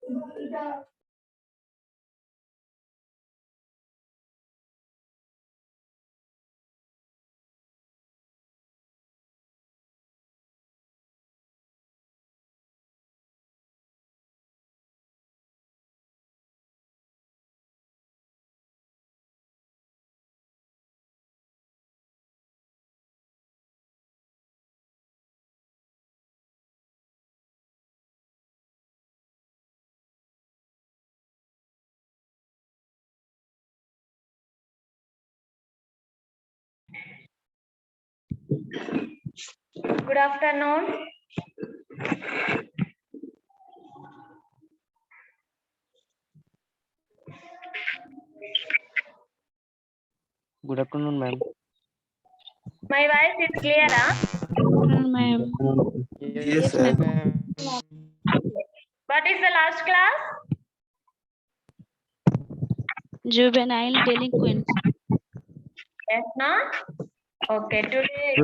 Good afternoon. Good afternoon, ma'am. My voice is clear, huh? Ma'am. Yes, ma'am. What is the last class? Juvenile delinquents. Yes, no? Okay, today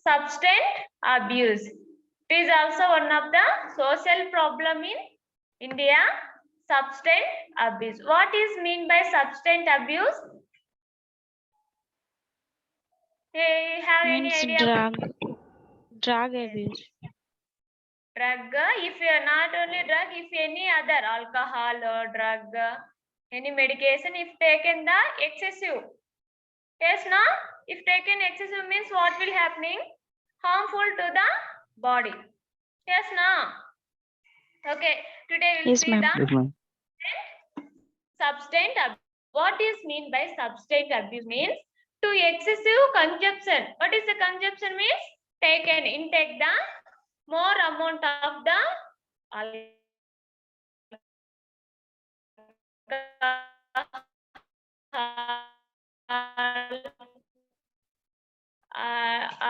substance abuse. It is also one of the social problem in India. Substance abuse. What is mean by substance abuse? Hey, have any Means idea? drug abuse. Drug, if you are not only drug, if any other alcohol or drug, any medication, if taken the excessive. Yes, no? If taken excessive means what will happening? Harmful to the body. Yes, no? Okay, today we'll Yes, see ma'am. the yes, ma'am. substance abuse. What is mean by substance abuse means to excessive consumption. What is the consumption means? Taken, intake the more amount of the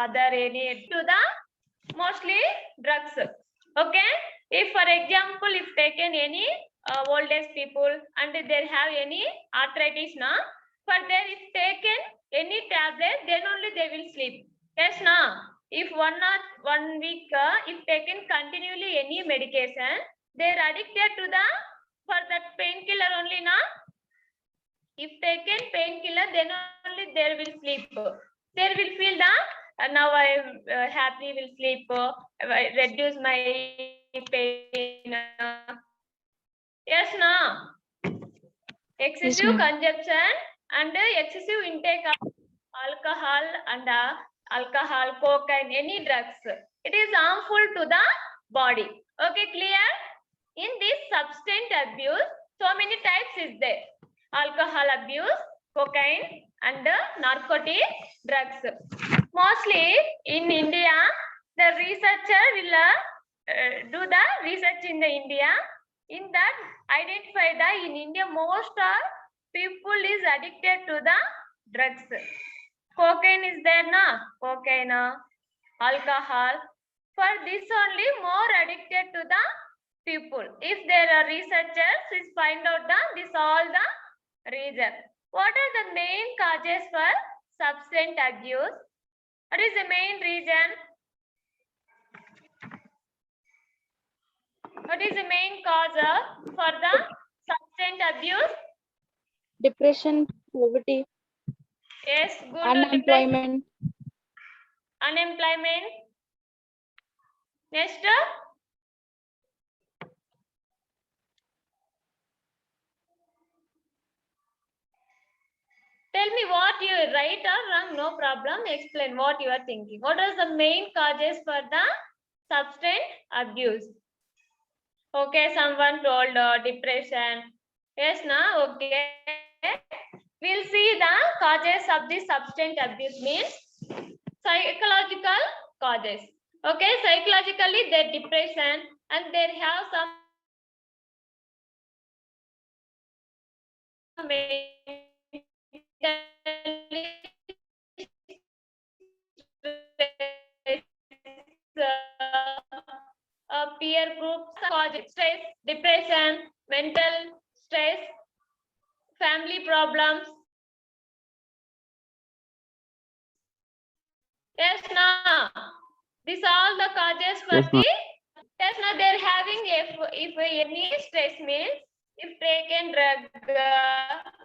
other any to the mostly drugs. Okay, if for example if taken any old age people and they have any arthritis now, for there if taken any tablet then only they will sleep. Yes, now if 1 week if taken continually any medication, they are addicted to the for that painkiller only now. If taken painkiller, then only they will sleep. They will feel that now I am happy, will sleep, reduce my pain. Yes, no. Excessive ma'am. consumption and excessive intake of alcohol and alcohol, cocaine, any drugs. It is harmful to the body. Okay, clear? In this substance abuse, so many types is there. Alcohol abuse, cocaine, and narcotic drugs. Mostly in India, the researcher will do the research in the India. In that, identify that in India, most of people is addicted to the drugs. Cocaine is there, na? Cocaine, alcohol. For this only more addicted to the people. If there are researchers, is find out this all the reason. What are the main causes for substance abuse? What is the main reason? What is the main cause for the substance abuse? Depression, poverty, Yes, good. unemployment, Unemployment. Next. Tell me what you right or wrong, no problem. Explain what you are thinking. What are the main causes for the substance abuse? Okay, someone told depression. Yes, now okay. We'll see the causes of the substance abuse means psychological causes. Okay, psychologically they depression and they have some peer groups cause stress, depression, mental stress, family problems. Yes, now these all the causes for Yes, ma'am. the yes, now they're having having if any stress means if taken drug,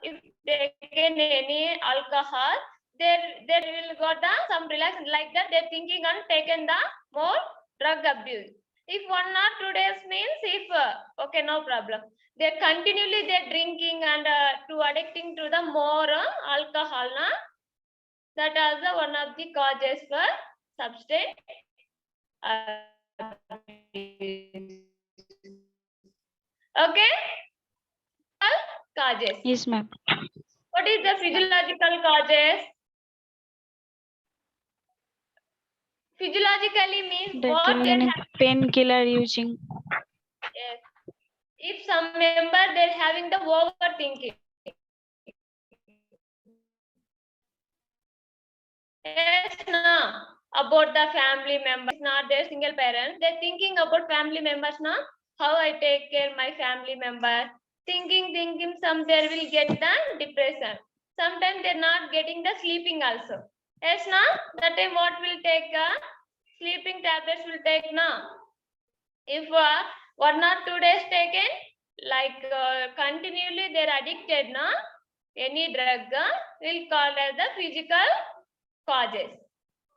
if taken any alcohol, there will got the some relax like that. They're thinking and taken the more drug abuse. If 1 or 2 days means if okay, no problem. They're continually they're drinking and to addicting to the more alcohol, na? That is the one of the causes for substance abuse. Okay, causes. Yes, ma'am. What is the physiological causes? Physiologically means That what they have. painkiller using. Yes. If some member they're having the overthinking. Yes, no. About the family members, not their single parents. They're thinking about family members, no? How I take care my family member. Thinking, some there will get the depression. Sometimes they're not getting the sleeping also. Yes, no? That time what will take? Sleeping tablets will take, no? If 1 or 2 days taken, like continually they're addicted, no? Any drug will call as the physical causes.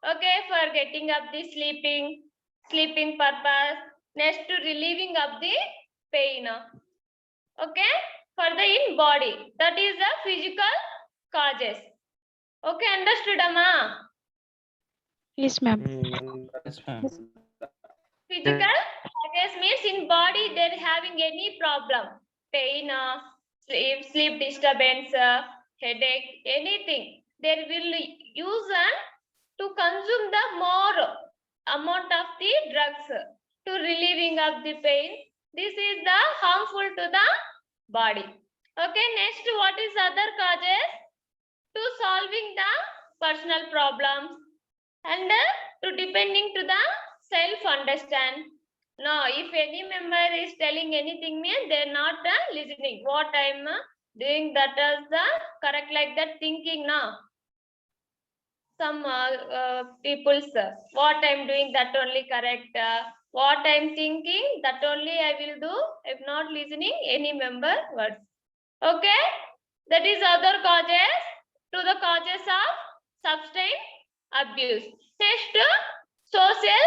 Okay, for getting up the sleeping purpose, next to relieving of the pain. Okay, for the in body, that is the physical causes. Okay, understood, Amma? Yes, ma'am. Yes, ma'am. Physical causes means in body they're having any problem, pain, sleep disturbance, headache, anything. They will use to consume the more amount of the drugs to relieving of the pain. This is the harmful to the body. Okay, next what is other causes? To solving the personal problems and to depending to the self-understand. No, if any member is telling anything means they're not listening. What I'm doing that is the correct like that thinking now. Some people's what I'm doing that only correct. What I'm thinking that only I will do. If not listening any member words. Okay, that is other causes to the causes of substance abuse. Next, social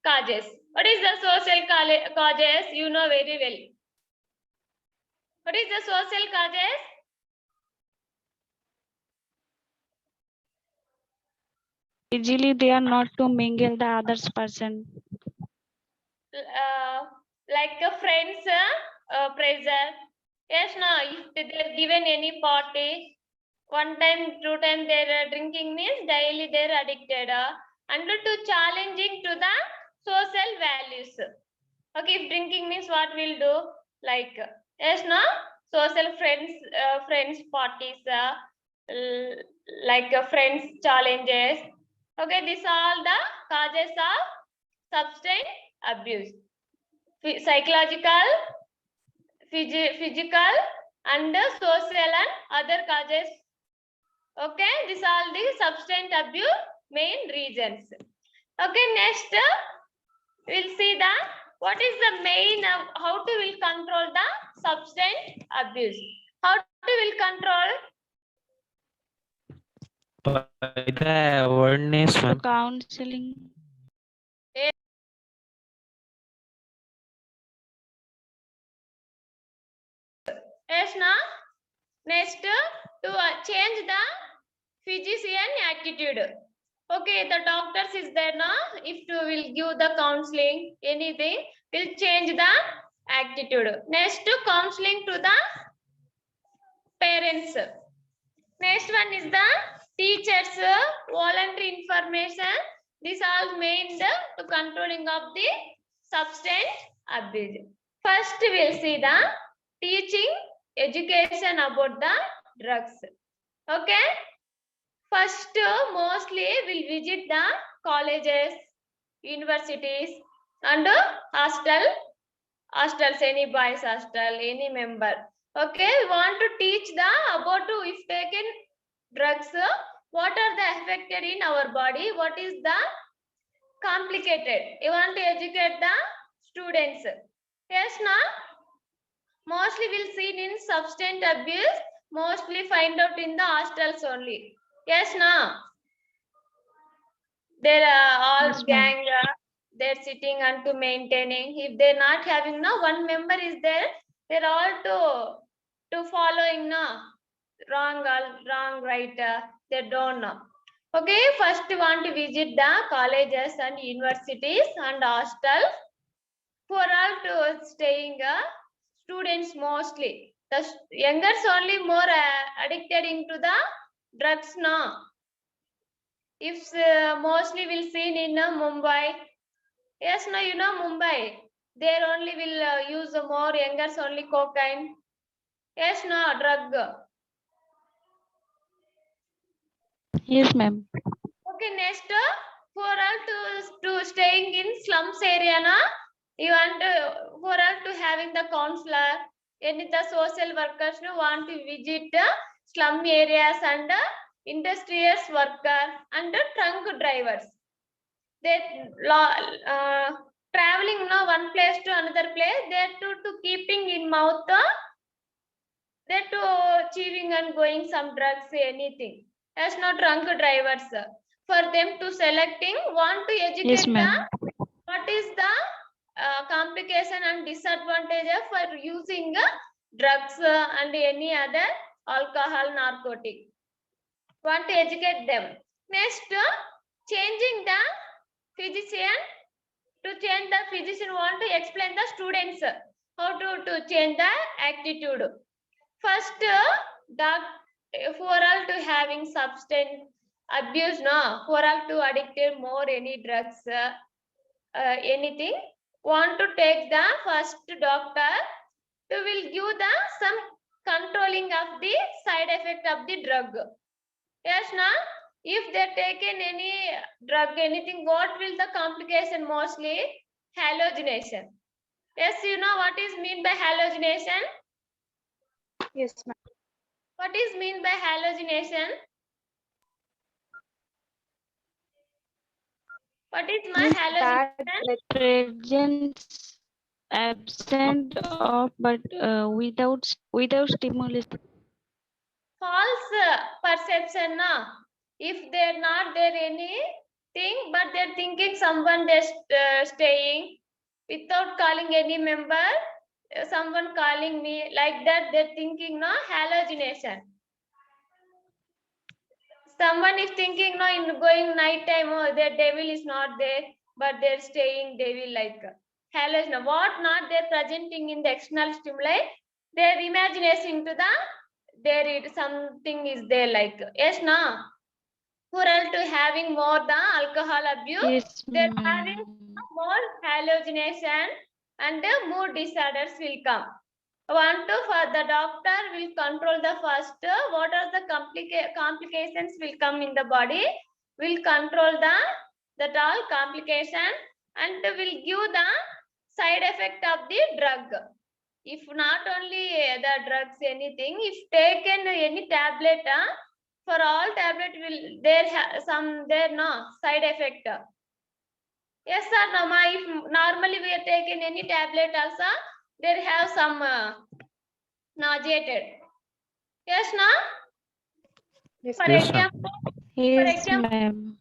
causes. What is the social causes? You know very well. What is the social causes? Easily they are not to mingle the others person. Like friends pressure. Yes, no. If they're given any party, 1 time, 2 time they're drinking means daily they're addicted. And to challenging to the social values. Okay, if drinking means what we'll do? Like yes, no. Social friends parties, like friends challenges. Okay, these are all the causes of substance abuse. Psychological, physical, and social and other causes. Okay, these are the substance abuse main reasons. Okay, next we'll see the what is the main how to will control the substance abuse. How to will control? By the awareness, ma'am. Counseling. Yes, na? Next, to change the physician attitude. Okay, the doctors is there now. If you will give the counseling, anything will change the attitude. Next, counseling to the parents. Next one is the teachers, voluntary information. These all main to controlling of the substance abuse. First, we'll see the teaching education about the drugs. Okay. First, mostly we'll visit the colleges, universities, and hostels, any boys hostel, any member. Okay, we want to teach the about to if taken drugs, what are the affected in our body, what is the complicated. You want to educate the students. Yes, na? Mostly we'll see in substance abuse, mostly find out in the hostels only. Yes, na? They're all Yes, ma'am. gang, they're sitting and to maintaining. If they're not having, na, one member is there, they're all to following, na, wrong, right, they don't know. Okay, first we want to visit the colleges and universities and hostels for all to staying students mostly. The youngers only more addicted into the drugs now. If mostly we'll see in Mumbai. Yes, no, you know Mumbai. There only will use more youngers only cocaine. Yes, no, drug. Yes, ma'am. Okay, next for all to staying in slums area, na, you want for all to having the counselor, any the social workers who want to visit the slum areas and industrious worker and the trunk drivers. They traveling now one place to another place. They to keeping in mouth. They to achieving and going some drugs anything. As not drunk drivers. For them to selecting, want to Yes, educate the ma'am. what is the complication and disadvantage for using drugs and any other alcohol, narcotic. Want to educate them. Next, changing the physician. To change the physician, want to explain the students how to change the attitude. First, for all to having substance abuse, no, for all to addicted more any drugs, anything, want to take the first doctor who will give the some controlling of the side effect of the drug. Yes, na? If they taken any drug, anything, what will the complication mostly? Hallucination. Yes, you know what is mean by hallucination? Yes, ma'am. What is mean by hallucination? What is my Means hallucination? bad, like Presence absent of but without stimulus. False perception, na? If they're not there anything, but they're thinking someone they're staying without calling any member, someone calling me like that, they're thinking, no, hallucination. Someone is thinking, no, in going night time, oh, their devil is not there, but they're staying devil like hallucination. What not they're presenting in the external stimuli, their imagination to the there is something is there like yes, na. For all to having more the alcohol abuse, Yes, they're having ma'am. more hallucination and the mood disorders will come. Want to for the doctor will control the first what are the complications will come in the body, will control the that all complication and will give the side effect of the drug. If not only the drugs anything, if taken any tablet, for all tablet will there some there no side effect. Yes or no, ma? If normally we are taking any tablet also, there have some nauseated. Yes, no? yes, For Yes, ma'am. example, Yes, ma'am.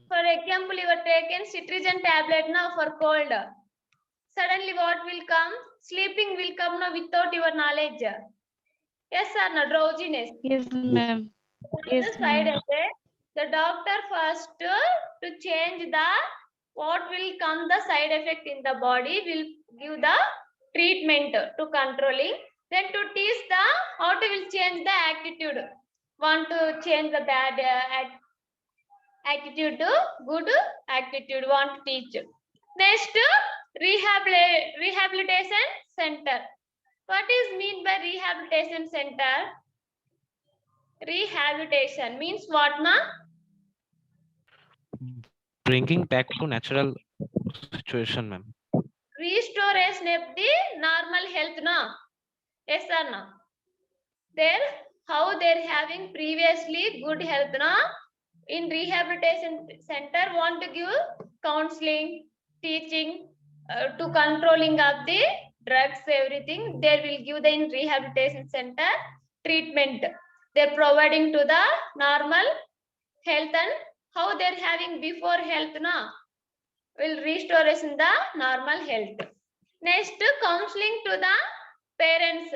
for example, you are taking citrizens tablet now for cold. Suddenly what will come? Sleeping will come now without your knowledge. Yes or no? Drowsiness. Yes, ma'am. The Yes, side ma'am. effect. The doctor first to change the what will come the side effect in the body will give the treatment to controlling. Then to teach the how to will change the attitude. Want to change the bad attitude to good attitude. Want to teach. Next, rehabilitation center. What is mean by rehabilitation center? Rehabilitation means what, na? Bringing back to natural situation, ma'am. Restoration of the normal health, na? Yes or no? There, how they're having previously good health, na? In rehabilitation center, want to give counseling, teaching to controlling of the drugs, everything. They will give the in rehabilitation center treatment. They're providing to the normal health and how they're having before health now will restore us in the normal health. Next, counseling to the parents.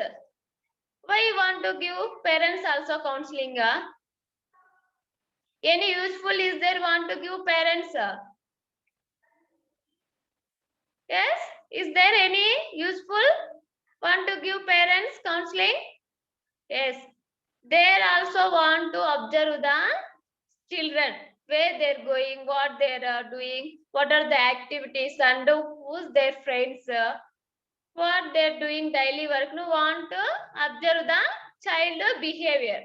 Why you want to give parents also counseling? Any useful is there want to give parents? Yes, is there any useful want to give parents counseling? Yes, they also want to observe the children, where they're going, what they're doing, what are the activities, and who's their friends, what they're doing daily work. No, want to observe the child behavior.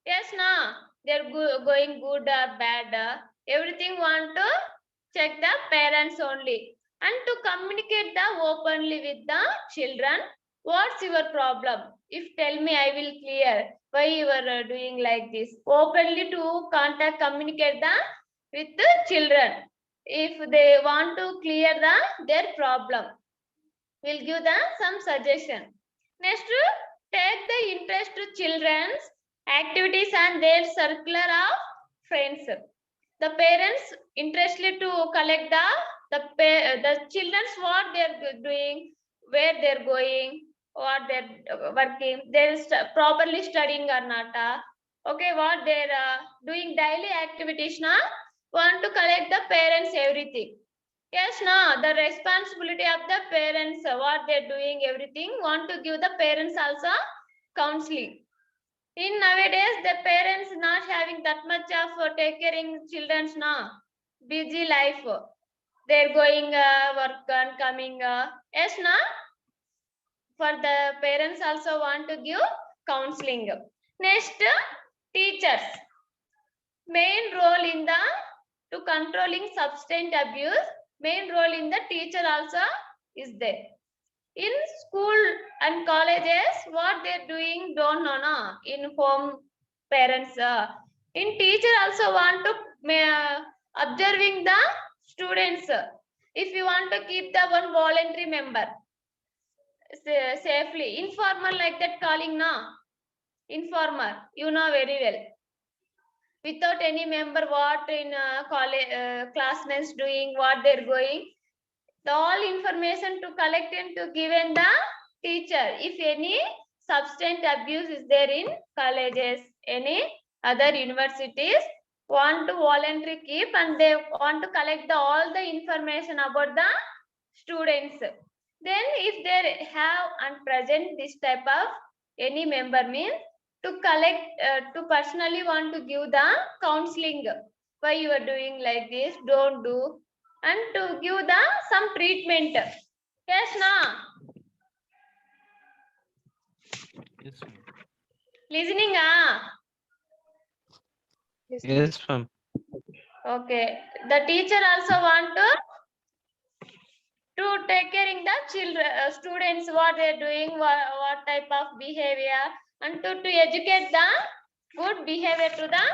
Yes, no, they're going good or bad. Everything want to check the parents only, and to communicate the openly with the children. What's your problem? If tell me, I will clear why you are doing like this. Openly to contact, communicate the with the children. If they want to clear their problem, we'll give them some suggestion. Next, take the interest to children's activities and their circular of friends. The parents interested to collect the children's what they're doing, where they're going, what they're working, they're properly studying or not. Okay, what they're doing daily activities now. Want to collect the parents everything. Yes, no, the responsibility of the parents, what they're doing, everything, want to give the parents also counseling. In nowadays, the parents not having that much of take caring children's now. Busy life. They're going work and coming. Yes, no? For the parents also want to give counseling. Next, teachers. Main role in the to controlling substance abuse. Main role in the teacher also is there. In school and colleges, what they're doing don't know, no? In home parents. In teacher also want to observing the students. If you want to keep the one voluntary member safely, informal like that calling, no? Informer, you know very well. Without any member, what in college classmates doing, what they're going, the all information to collect and to given the teacher. If any substance abuse is there in colleges, any other universities, want to voluntarily keep and they want to collect all the information about the students. Then if they have and present this type of any member means to collect to personally want to give the counseling. Why you are doing like this? Don't do, and to give the some treatment. Yes, na? Yes, ma'am. Listening, Yes. Yes, ma'am. Okay. The teacher also want to take caring the children, students, what they're doing, what type of behavior, and to educate the good behavior to the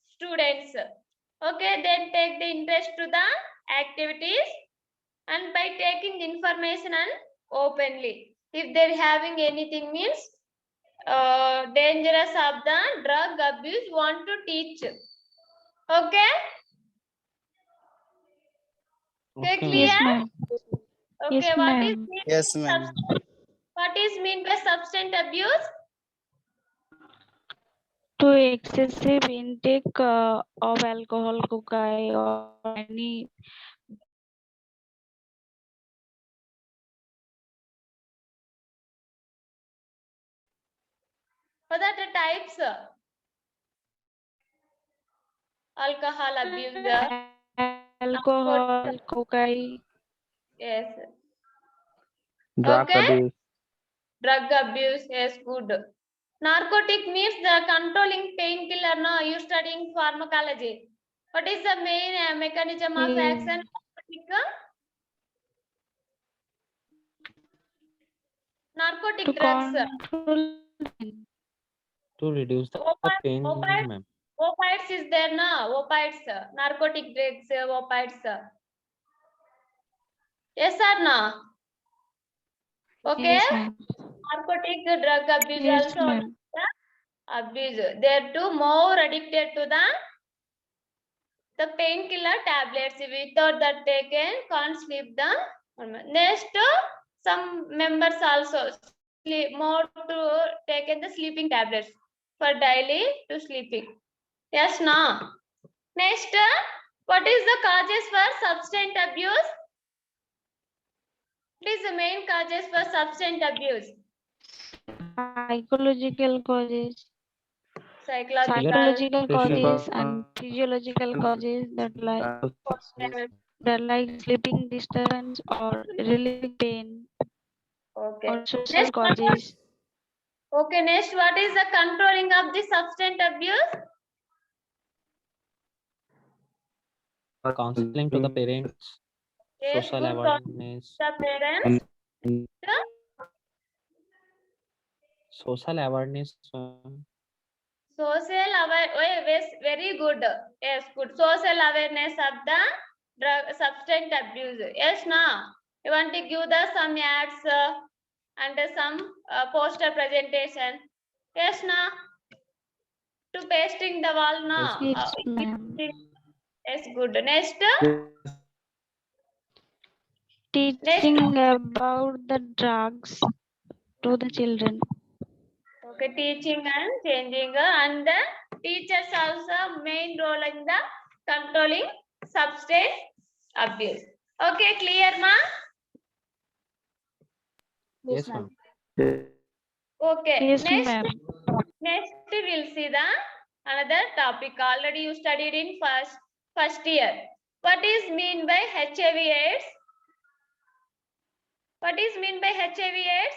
students. Okay, then take the interest to the activities, and by taking the information and openly. If they're having anything means dangerous of the drug abuse, want to teach. Okay? Okay, Okay, clear? Yes, ma'am. Okay, Yes, what is ma'am. mean Yes, by ma'am. what is mean by substance abuse? To excessive intake of alcohol, cocaine, or any What are the types? Alcohol abuse. alcohol, cocaine. Yes. drug Okay. abuse. Drug abuse. Yes, good. Narcotic means the controlling painkiller. No, you studying pharmacology. What is the main mechanism of action? Narcotic To drugs. control To reduce the pain, Opiates, ma'am. opiates is there, no? Opiates, narcotic drugs, opiates. Yes or no? Okay, Yes, ma'am. narcotic drug abuse Yes, also ma'am. abuse. They are too more addicted to the painkiller tablets. Without that taken, can't sleep the. Next, some members also sleep more to taken the sleeping tablets for daily to sleeping. Yes, no. Next, what is the causes for substance abuse? What is the main causes for substance abuse? Psychological causes, Psychological, psychological Pressure. causes and physiological causes that like sleeping disturbance or relieving pain okay. or social Next, causes. okay, next, what is the controlling of the substance abuse? Counseling to the parents, Yes, social good awareness, the parents. social awareness. Social aware, very good. Yes, good. Social awareness of the drug substance abuse. Yes, now you want to give the some ads and some poster presentation. Yes, now to pasting the wall now. Yes, ma'am. Yes, good. Next, Teaching about the drugs to the children. okay, teaching and changing, and the teachers also main role in the controlling substance abuse. Okay, clear, ma? Yes, ma'am. Okay, Yes, next ma'am. we'll see the another topic. Already you studied in first year. What is mean by HIV/AIDS? What is mean by HIV/AIDS?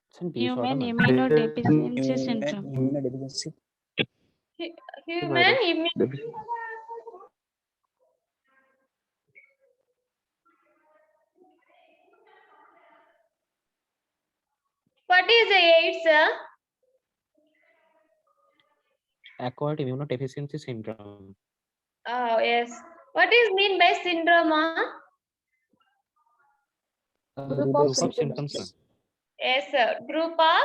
It's in Human disorder, ma'am. immunodeficiency syndrome. Immunodeficiency. Human immune. What is the AIDS, sir? Acquired immunodeficiency syndrome. Oh, yes. What is mean by syndrome? Group of symptoms, ma'am. Yes, sir. Group of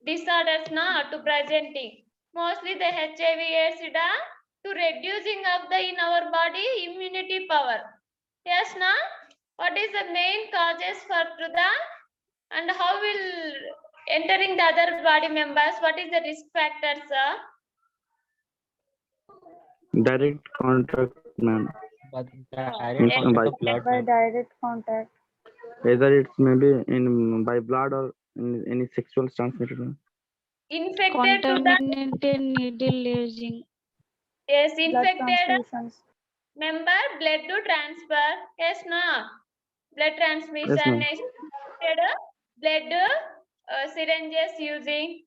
disorders na to presenting. Mostly the HIV/AIDS to reducing of the in our body immunity power. Yes, na. What is the main causes for to the and how will entering the other body members? What is the risk factors, sir? Direct contact, ma'am. But No. direct Yes. contact By of blood, by ma'am. direct contact. Either it's maybe in by blood or in any sexual transmitted. Infected to the Contaminated needle using. yes, Blood infected transfusions. member blood to transfer. Yes, no. Blood transmission. ma'am. Blood syringes using.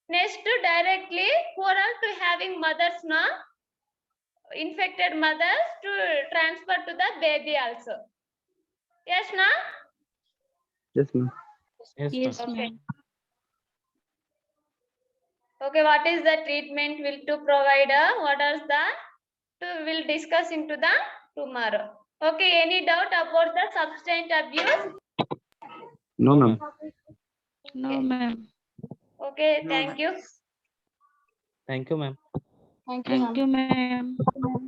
Next, directly oral to having mothers, no? Infected mothers to transfer to the baby also. Yes, no? Yes, ma'am. Yes, Yes, ma'am. Okay. ma'am. Okay, what is the treatment will to provide? What is the will discuss into the tomorrow. Okay, any doubt about the substance abuse? No, ma'am. No, ma'am. Okay, thank you. Thank you, ma'am. Thank you, Thank ma'am. you, ma'am.